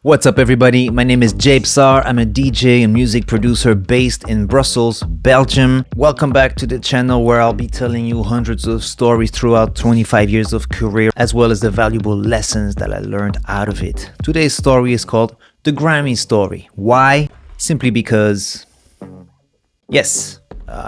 What's up, everybody? My name is Jabe Sar. I'm a DJ and music producer based in Brussels, Belgium. Welcome back to the channel where I'll be telling you hundreds of stories throughout 25 years of career, as well as the valuable lessons that I learned out of it. Today's story is called The Grammy Story. Why? Simply because, yes,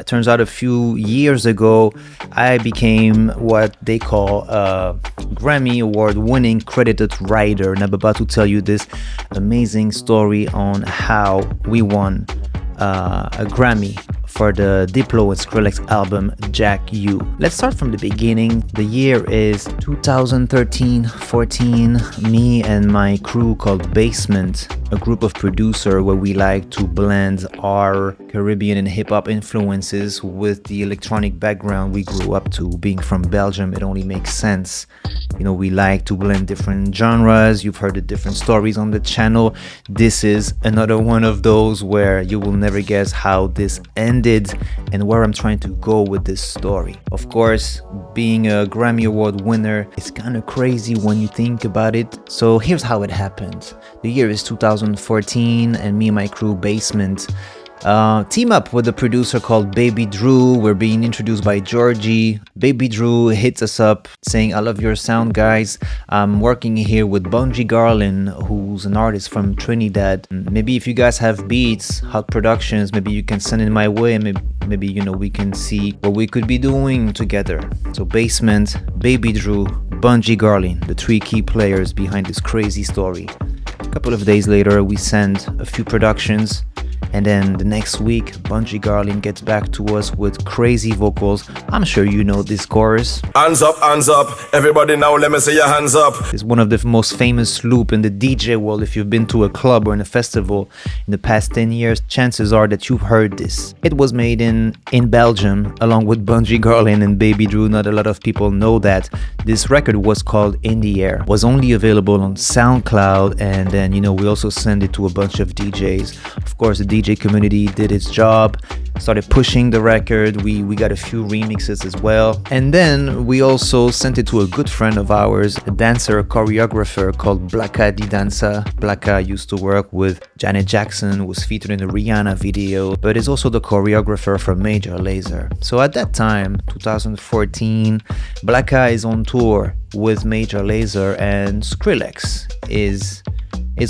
it turns out a few years ago, I became what they call a Grammy Award winning credited writer. And I'm about to tell you this amazing story on how we won a Grammy for the Diplo and Skrillex album Jack U. Let's start from the beginning. The year is 2013-14. Me and my crew called Basement, a group of producers where we like to blend our Caribbean and hip-hop influences with the electronic background we grew up to. Being from Belgium, it only makes sense. You know, we like to blend different genres. You've heard the different stories on the channel. This is another one of those where you will never guess how this ended and where I'm trying to go with this story. Of course, being a Grammy Award winner is kind of crazy when you think about it. So here's how it happened. The year is 2014 and me and my crew Basement team up with a producer called Baby Drew. We're being introduced by Georgie. Baby Drew hits us up saying, "I love your sound, guys. I'm working here with Bungie Garlin, who's an artist from Trinidad. Maybe if you guys have beats, hot productions, maybe you can send it my way, and maybe you know, we can see what we could be doing together." So Basement, Baby Drew, Bungie Garlin, the three key players behind this crazy story. A couple of days later, we send a few productions. And then the next week, Bungie Garlin gets back to us with crazy vocals. I'm sure you know this chorus. Hands up, everybody now let me see your hands up. It's one of the most famous loop in the DJ world. If you've been to a club or in a festival in the past 10 years, chances are that you've heard this. It was made in Belgium along with Bungie Garlin and Baby Drew. Not a lot of people know that. This record was called In the Air. Was only available on SoundCloud, and then, you know, we also sent it to a bunch of DJs. Of course, the DJ community did its job, started pushing the record. We got a few remixes as well. And then we also sent it to a good friend of ours, a dancer, a choreographer called Blaka Di Danza. Blaka used to work with Janet Jackson, was featured in the Rihanna video, but is also the choreographer for Major Lazer. So at that time, 2014, Blaka is on tour with Major Lazer and Skrillex is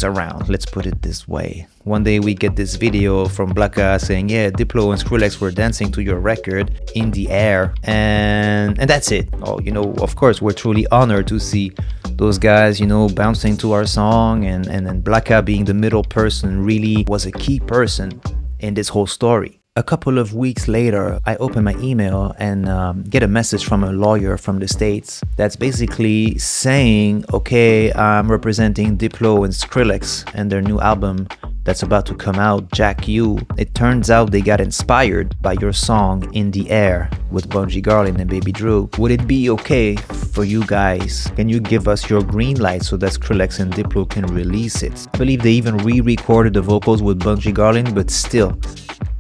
around, let's put it this way. One day we get this video from Blaka saying, yeah, Diplo and Skrillex were dancing to your record In the Air, and that's it. Oh, you know, of course, we're truly honored to see those guys, you know, bouncing to our song, and then Blaka being the middle person really was a key person in this whole story. A couple of weeks later, I open my email and get a message from a lawyer from the States that's basically saying, okay, I'm representing Diplo and Skrillex and their new album that's about to come out, Jack U. It turns out they got inspired by your song In the Air with Bungie Garlin and Baby Drew. Would it be okay for you guys? Can you give us your green light so that Skrillex and Diplo can release it? I believe they even re-recorded the vocals with Bungie Garlin, but still,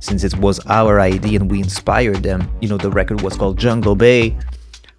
since it was our idea and we inspired them, you know, the record was called Jungle Bay,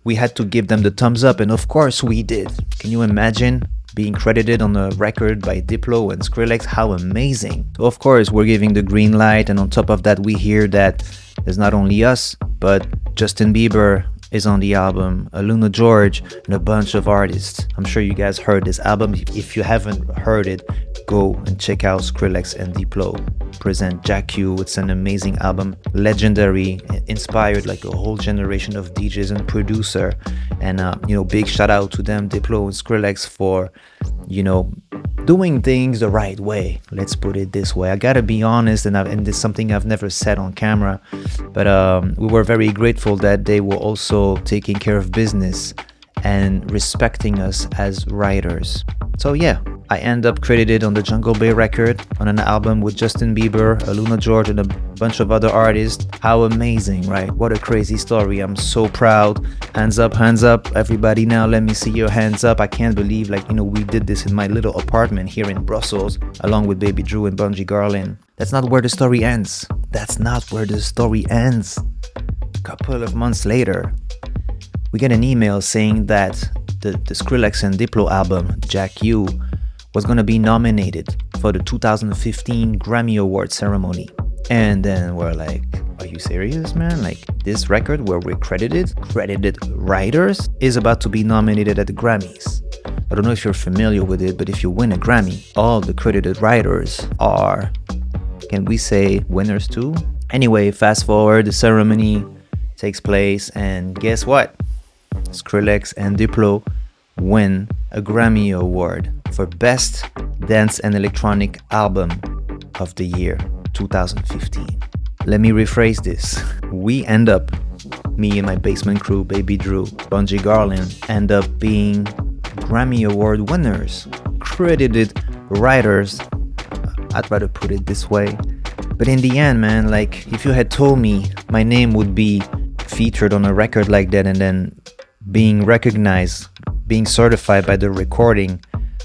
we had to give them the thumbs up, and of course we did. Can you imagine being credited on a record by Diplo and Skrillex? How amazing. So of course we're giving the green light, and on top of that we hear that there's not only us, but Justin Bieber is on the album, Luna George, and a bunch of artists. I'm sure you guys heard this album. If you haven't heard it, go and check out Skrillex and Diplo present Jack U. It's an amazing album, legendary, inspired like a whole generation of DJs and producer. And you know, big shout out to them, Diplo and Skrillex, for, you know, doing things the right way. Let's put it this way. I gotta be honest, and this is something I've never said on camera, but we were very grateful that they were also taking care of business and respecting us as writers. So yeah, I end up credited on the Jungle Bay record on an album with Justin Bieber, Luna George, and a bunch of other artists. How amazing, right? What a crazy story. I'm so proud. Hands up, everybody now, let me see your hands up. I can't believe, like, you know, we did this in my little apartment here in Brussels along with Baby Drew and Bungie Garlin. That's not where the story ends. That's not where the story ends. A couple of months later, we get an email saying that the Skrillex and Diplo album, Jack U, was gonna be nominated for the 2015 Grammy Award ceremony. And then we're like, are you serious, man? Like, this record where we're credited writers, is about to be nominated at the Grammys. I don't know if you're familiar with it, but if you win a Grammy, all the credited writers are, can we say, winners too? Anyway, fast forward, the ceremony takes place, and guess what? Skrillex and Diplo win a Grammy Award for Best Dance and Electronic Album of the year 2015. Let me rephrase this. We end up, me and my basement crew, Baby Drew, Bungie Garlin, end up being Grammy Award winners, credited writers. I'd rather put it this way. But in the end, man, like, if you had told me my name would be featured on a record like that and then being recognized, being certified by the Recording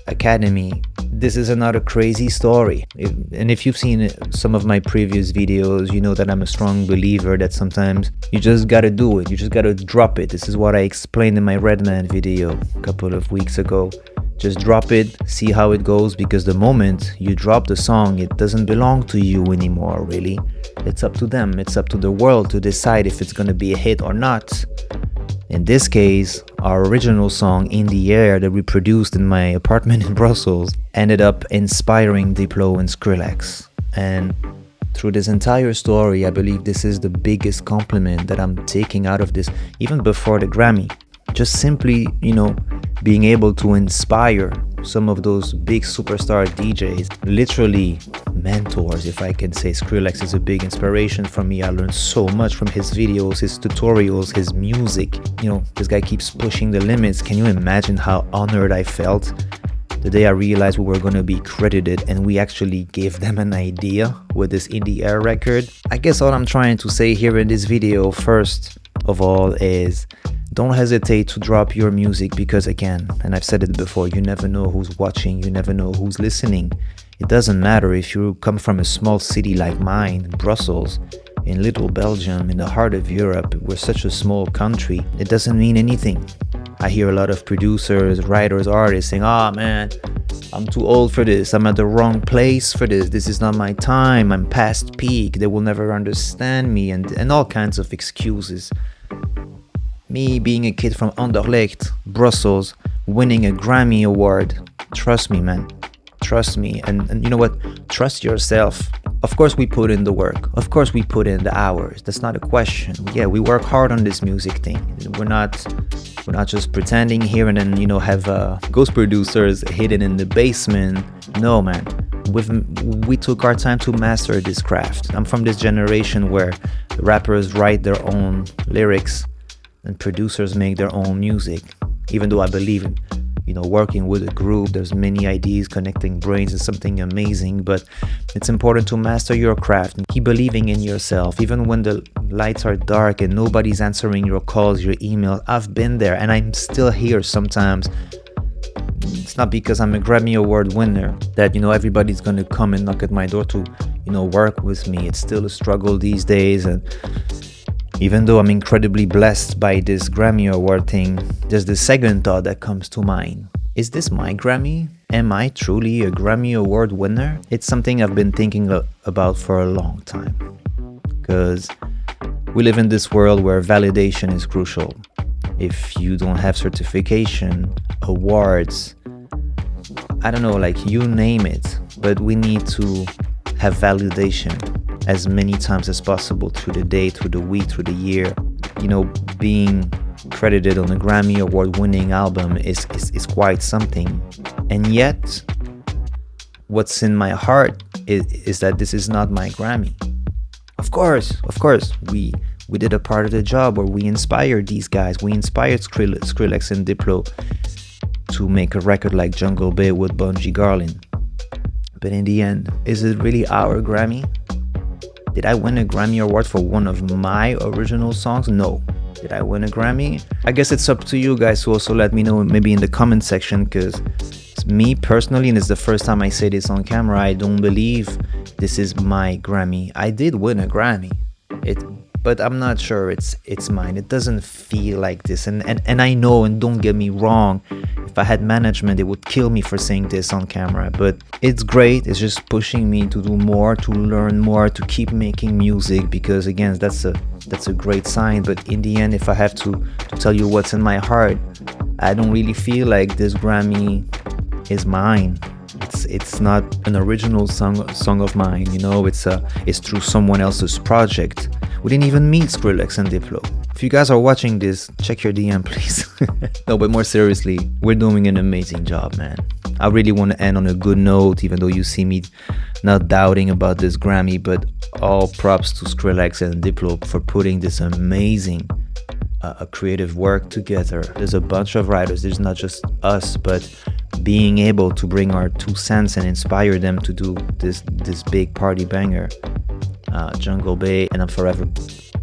Academy, this is another crazy story. And if you've seen some of my previous videos, you know that I'm a strong believer that sometimes you just gotta do it. You just gotta drop it. This is what I explained in my Redman video a couple of weeks ago. Just drop it, see how it goes, because the moment you drop the song, it doesn't belong to you anymore, really. It's up to them. It's up to the world to decide if it's gonna be a hit or not. In this case, our original song, In the Air, that we produced in my apartment in Brussels, ended up inspiring Diplo and Skrillex. And through this entire story, I believe this is the biggest compliment that I'm taking out of this, even before the Grammy. Just simply, being able to inspire some of those big superstar DJs, literally mentors, if I can say. Skrillex is a big inspiration for me. I learned so much from his videos, his tutorials, his music. This guy keeps pushing the limits. Can you imagine how honored I felt the day I realized we were going to be credited and we actually gave them an idea with this In the Air record? I guess all I'm trying to say here in this video, first of all, is don't hesitate to drop your music, because again, and I've said it before, you never know who's watching, you never know who's listening. It doesn't matter if you come from a small city like mine, Brussels, in little Belgium, in the heart of Europe. We're such a small country. It doesn't mean anything. I hear a lot of producers, writers, artists saying, man, I'm too old for this. I'm at the wrong place for this. This is not my time. I'm past peak. They will never understand me, and all kinds of excuses. Me being a kid from Anderlecht, Brussels, winning a Grammy Award. Trust me, man. Trust me. And you know what? Trust yourself. Of course we put in the work. Of course we put in the hours. That's not a question. Yeah, we work hard on this music thing. We're not just pretending here and then, have ghost producers hidden in the basement. No, man. We took our time to master this craft. I'm from this generation where rappers write their own lyrics and producers make their own music. Even though I believe in, working with a group, there's many ideas, connecting brains is something amazing, but it's important to master your craft and keep believing in yourself. Even when the lights are dark and nobody's answering your calls, your emails, I've been there and I'm still here sometimes. It's not because I'm a Grammy Award winner that, everybody's gonna come and knock at my door to, work with me. It's still a struggle these days, and even though I'm incredibly blessed by this Grammy Award thing, there's the second thought that comes to mind. Is this my Grammy? Am I truly a Grammy Award winner? It's something I've been thinking about for a long time. Because we live in this world where validation is crucial. If you don't have certification, awards, I don't know, you name it, but we need to have validation as many times as possible through the day, through the week, through the year. Being credited on a Grammy Award winning album is quite something. And yet, what's in my heart is that this is not my Grammy. Of course, we did a part of the job where we inspired these guys. We inspired Skrillex and Diplo to make a record like Jungle Bay with Bungie Garlin. But in the end, is it really our Grammy? Did I win a Grammy Award for one of my original songs? No. Did I win a Grammy? I guess it's up to you guys to also let me know maybe in the comment section, because me personally, and it's the first time I say this on camera, I don't believe this is my Grammy. I did win a Grammy. but I'm not sure it's mine. It doesn't feel like this, and I know, and don't get me wrong, if I had management, it would kill me for saying this on camera, but it's great. It's just pushing me to do more, to learn more, to keep making music, because again, that's a great sign. But in the end, if I have to tell you what's in my heart, I don't really feel like this Grammy is mine. It's not an original song of mine, you know. It's through someone else's project. We didn't even meet Skrillex and Diplo. If you guys are watching this, check your DM, please. No, but more seriously, we're doing an amazing job, man. I really want to end on a good note, even though you see me not doubting about this Grammy, but all props to Skrillex and Diplo for putting this amazing creative work together. There's a bunch of writers. There's not just us, but being able to bring our 2 cents and inspire them to do this big party banger, Jungle Bay. And I'm forever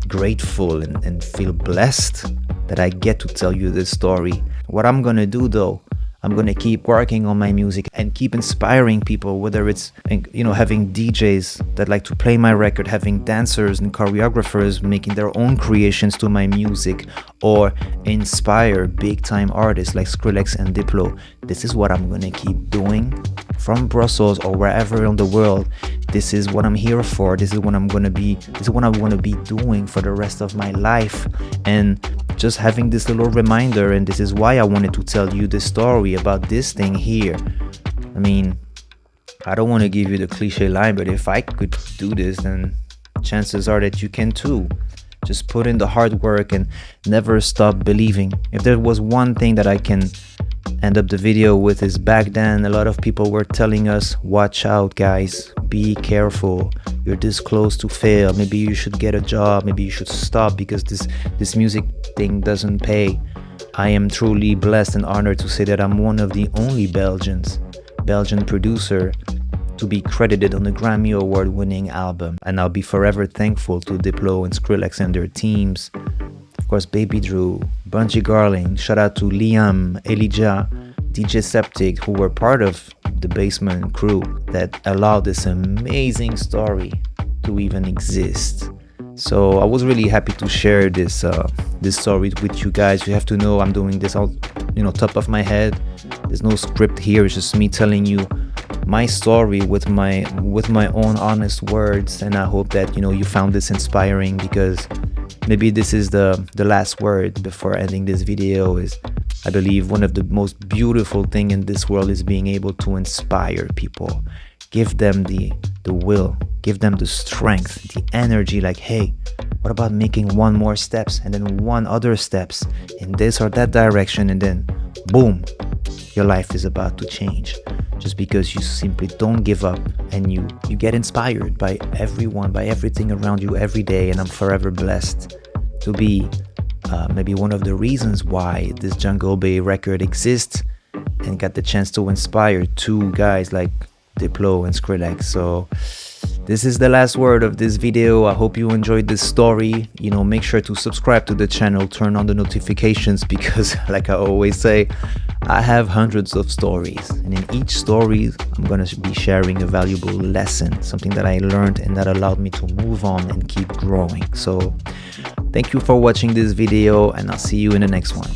grateful and feel blessed that I get to tell you this story. What I'm gonna do though, I'm gonna keep working on my music and keep inspiring people, whether it's, you know, having DJs that like to play my record, having dancers and choreographers making their own creations to my music, or inspire big time artists like Skrillex and Diplo. This is what I'm gonna keep doing from Brussels or wherever in the world. This is what I'm here for. This is what I'm gonna be. This is what I want to be doing for the rest of my life. And just having this little reminder, and this is why I wanted to tell you this story about this thing here. I mean, I don't want to give you the cliche line, but if I could do this, then chances are that you can too. Just put in the hard work and never stop believing. If there was one thing that I can end up the video with, is back then a lot of people were telling us, watch out guys, be careful, you're this close to fail, maybe you should get a job, maybe you should stop because this music thing doesn't pay. I am truly blessed and honored to say that I'm one of the only Belgian producer to be credited on the Grammy Award winning album, and I'll be forever thankful to Diplo and Skrillex and their teams. Of course, Baby Drew, Bungie Garling, shout out to Liam, Elijah, DJ Septic, who were part of the Basement crew that allowed this amazing story to even exist. So I was really happy to share this story with you guys. You have to know I'm doing this all, you know, top of my head. There's no script here. It's just me telling you my story with my own honest words, and I hope that, you know, you found this inspiring, because maybe this is the last word before ending this video. Is, I believe, one of the most beautiful thing in this world is being able to inspire people, give them the will, give them the strength, the energy, like, hey, what about making one more steps and then one other steps in this or that direction, and then boom, your life is about to change, just because you simply don't give up and you get inspired by everyone, by everything around you every day. And I'm forever blessed to be maybe one of the reasons why this Jungle Bay record exists, and got the chance to inspire 2 guys like Diplo and Skrillex. So this is the last word of this video. I hope you enjoyed this story. You know, make sure to subscribe to the channel, turn on the notifications, because like I always say, I have hundreds of stories, and in each story I'm gonna be sharing a valuable lesson, something that I learned and that allowed me to move on and keep growing. So thank you for watching this video, and I'll see you in the next one.